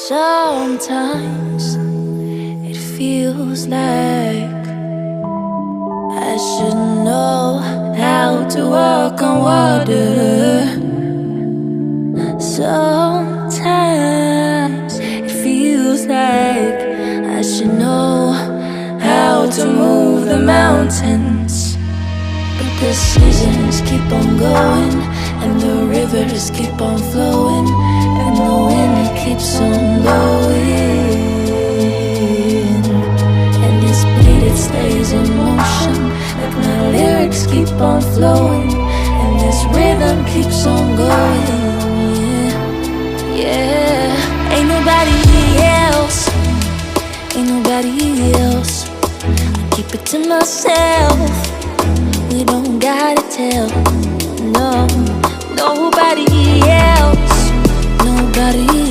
Sometimes it feels like I should know how to walk on water. Sometimes it feels like I should know how to move the mountains. But the seasons keep on going, and the rivers keep on flowing, and the wind keeps on blowing, and this beat, it stays in motion, like my lyrics keep on flowing, and this rhythm keeps on going. Yeah, ain't nobody else, ain't nobody else. I keep it to myself, we don't gotta tell, no, nobody else, nobody